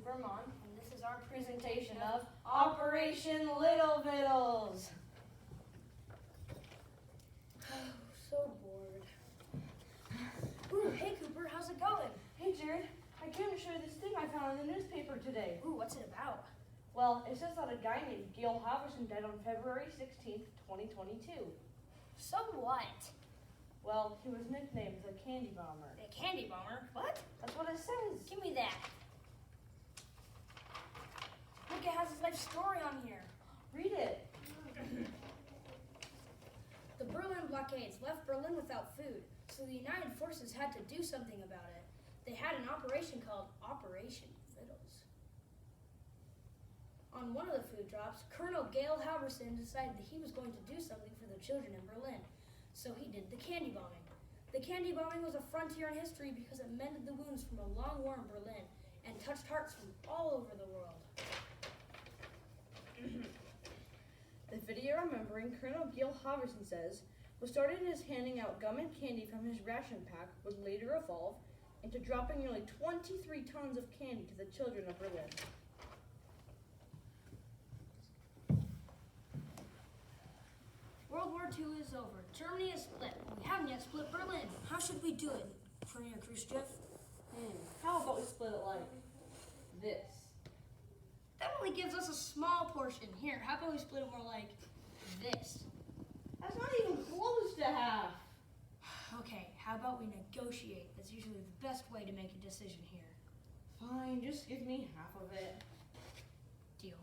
Vermont, and this is our presentation of Operation Little Vittles. So bored. Ooh, hey Cooper, how's it going? Hey Jared, I came to show you this thing I found in the newspaper today. Ooh, what's it about? Well, it says that a guy named Gale Halverson died on February 16th, 2022. So what? Well, he was nicknamed the Candy Bomber. A candy bomber? What? That's what it says. Give me that. Look, it has his life story on here. Read it. The Berlin blockades left Berlin without food, so the United Forces had to do something about it. They had an operation called Operation Vittles. On one of the food drops, Colonel Gale Halverson decided that he was going to do something for the children in Berlin, so he did the candy bombing. The candy bombing was a frontier in history because it mended the wounds from a long war in Berlin and touched hearts from all over the world. The video remembering Colonel Gale Halverson says what started as handing out gum and candy from his ration pack would later evolve into dropping nearly 23 tons of candy to the children of Berlin. World War II is over. Germany is split. We haven't yet split Berlin. How should we do it, Premier Khrushchev? How about we split it like this? That only gives us a small portion. Here, how about we split it more like this? That's not even close to half. Okay, how about we negotiate? That's usually the best way to make a decision here. Fine, just give me half of it. Deal.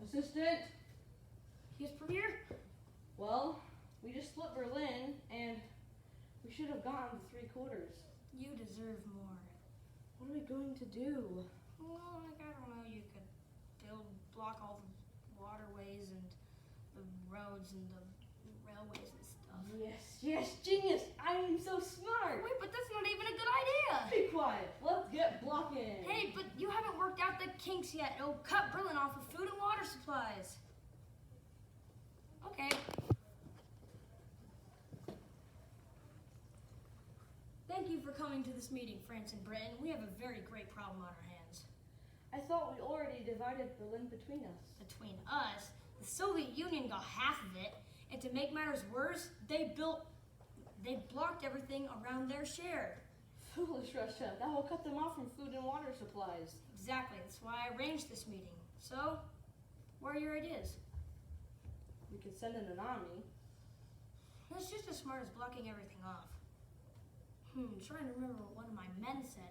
Assistant? Yes, Premier? Well, we just split Berlin, and we should have gotten the 3/4. You deserve more. What are we going to do? Well, like, I don't know, you could block all the waterways and the roads and the railways and stuff. Yes, genius! I am so smart! Wait, but that's not even a good idea! Be quiet, let's get blocking! Hey, but you haven't worked out the kinks yet. It'll cut Berlin off of food and water supplies. Okay. Thank you for coming to this meeting, France and Britain. We have a very great problem on our hands. I thought we already divided Berlin between us. Between us, the Soviet Union got half of it, and to make matters worse, they blocked everything around their share. Foolish Russia, that will cut them off from food and water supplies. Exactly, that's why I arranged this meeting. So, what are your ideas? We could send in an army. That's just as smart as blocking everything off. Trying to remember what one of my men said.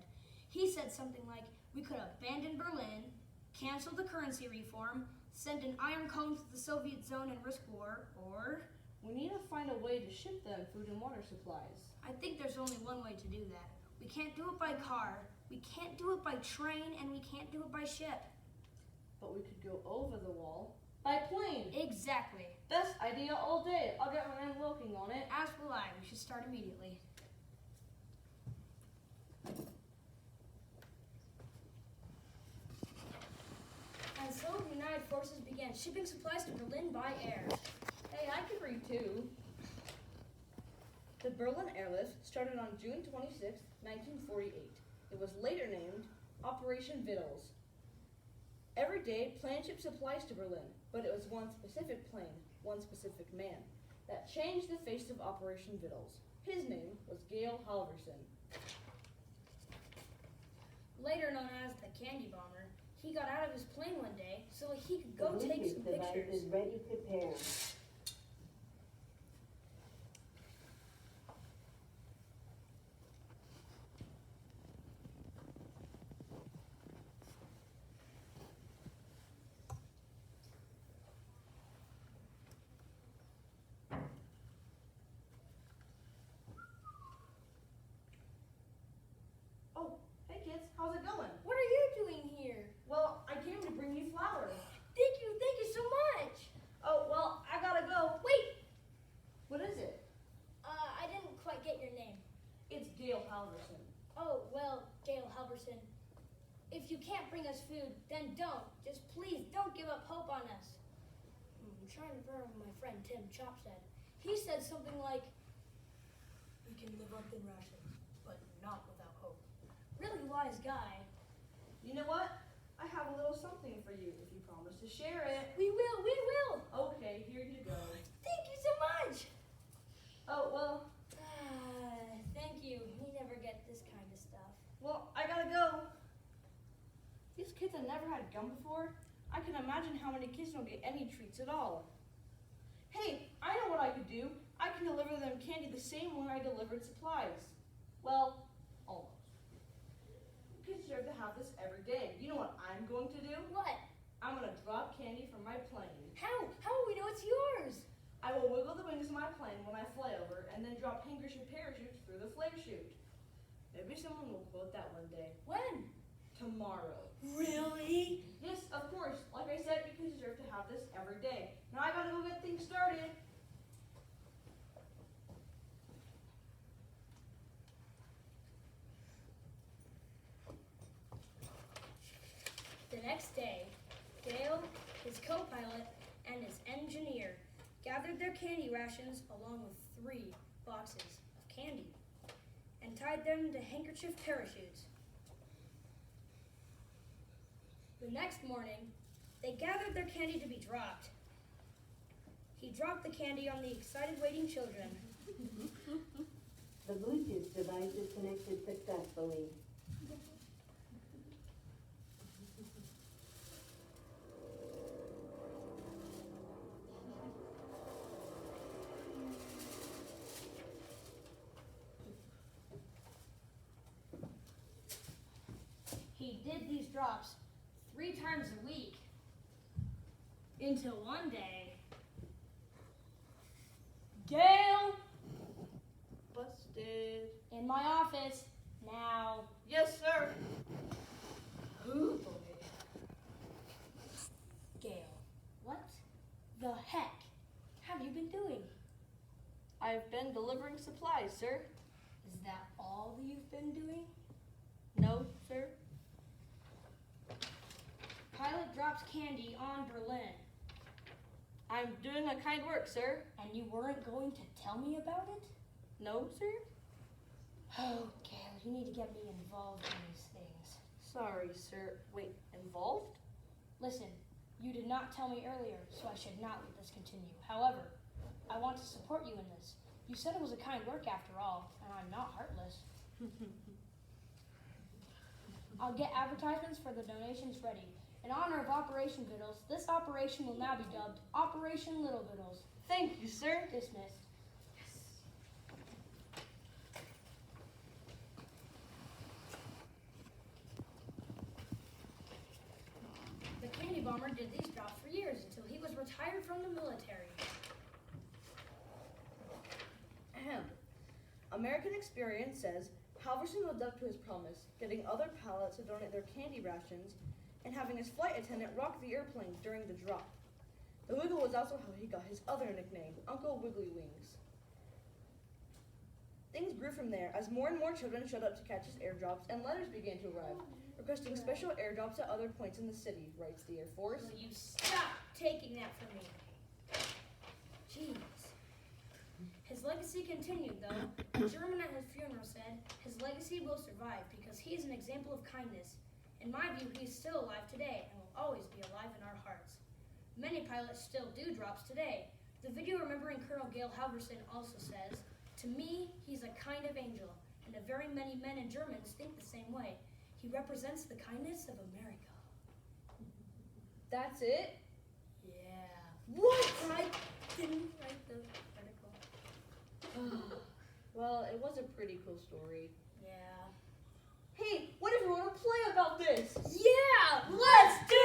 He said something like, we could abandon Berlin, cancel the currency reform, send an iron cone to the Soviet zone and risk war, or... We need to find a way to ship them food and water supplies. I think there's only one way to do that. We can't do it by car, we can't do it by train, and we can't do it by ship. But we could go over the wall by plane. Exactly. Best idea all day. I'll get my man working on it. As will I. We should start immediately. And so the United Forces began shipping supplies to Berlin by air. Hey, I can read too. The Berlin airlift started on June 26, 1948. It was later named Operation Vittles. Every day, planes shipped supplies to Berlin, but it was one specific plane, one specific man, that changed the face of Operation Vittles. His name was Gale Halverson. Later known as the Candy Bomber, he got out of his plane one day so that he could go take some pictures. Is ready, prepare. Oh, hey kids, how's it going? What are you doing here? Well, I came to bring you flowers. Thank you so much. Oh, well, I gotta go. Wait, What is it? I didn't quite get your name. It's Gale Halverson. Oh, well, Gale Halverson, if you can't bring us food, then don't. Just please don't give up hope on us. I'm trying to remember what my friend Tim Chop said. He said something like, "We can live on thin rations, but not without hope." Really wise guy. You know what? I have a little something for you if you promise to share it. We will, we will. Okay, here you go. Thank you so much. Oh, well, Thank you. We never get this kind of stuff. I gotta go. These kids have never had gum before. I can imagine how many kids don't get any treats at all. Hey, I know what I could do. I can deliver them candy the same way I delivered supplies. Well, almost. Kids deserve to have this every day. You know what I'm going to do? What? I'm gonna drop candy from my plane. How? How will we know it's yours? I will wiggle the wings of my plane when I fly over and then drop handkerchief parachutes through the flame chute. Maybe someone will quote that one day. When? Tomorrow. Really? Yes, of course. Like I said, you deserve to have this every day. Now I gotta go get things started. The next day, Dale, his co-pilot, and his engineer gathered their candy rations along with 3 boxes of candy and tied them to handkerchief parachutes. The next morning, they gathered their candy to be dropped. He dropped the candy on the excited waiting children. The Bluetooth device is connected successfully. He did these drops 3 times a week until one day, Gale, Busted. in my office now. Yes, sir. Ooh, boy. Gale, what the heck have you been doing? I've been delivering supplies, sir. Is that all that you've been doing? No, sir. Pilot drops candy on Berlin, I'm doing a kind work, sir. and you weren't going to tell me about it? No, sir. Oh, Gale, you need to get me involved in these things. Sorry, sir. Wait, involved? Listen, you did not tell me earlier, so I should not let this continue. However, I want to support you in this. You said it was a kind work after all, and I'm not heartless. I'll get advertisements for the donations ready. In honor of Operation Vittles, this operation will now be dubbed Operation Little Vittles. Thank you, sir. Dismissed. The candy bomber did these drops for years until he was retired from the military. Ahem. American experience says Halverson lived up to his promise, getting other pilots to donate their candy rations and having his flight attendant rock the airplane during the drop. The Wiggle was also how he got his other nickname, Uncle Wiggly Wings. Things grew from there as more and more children showed up to catch his airdrops and letters began to arrive, requesting special airdrops at other points in the city, writes the Air Force. Will you stop taking that from me? Jeez. His legacy continued, though. A German at his funeral said, his legacy will survive because he is an example of kindness. In my view, he is still alive today and will always be alive in our hearts. Many pilots still do drops today. The video remembering Colonel Gale Halverson also says, to me, he's a kind of angel, and a very many men and Germans think the same way. He represents the kindness of America. That's it? Yeah. What? I didn't write the article. Well, it was a pretty cool story. Yeah. Hey, what if we want to play about this? Yeah! Let's do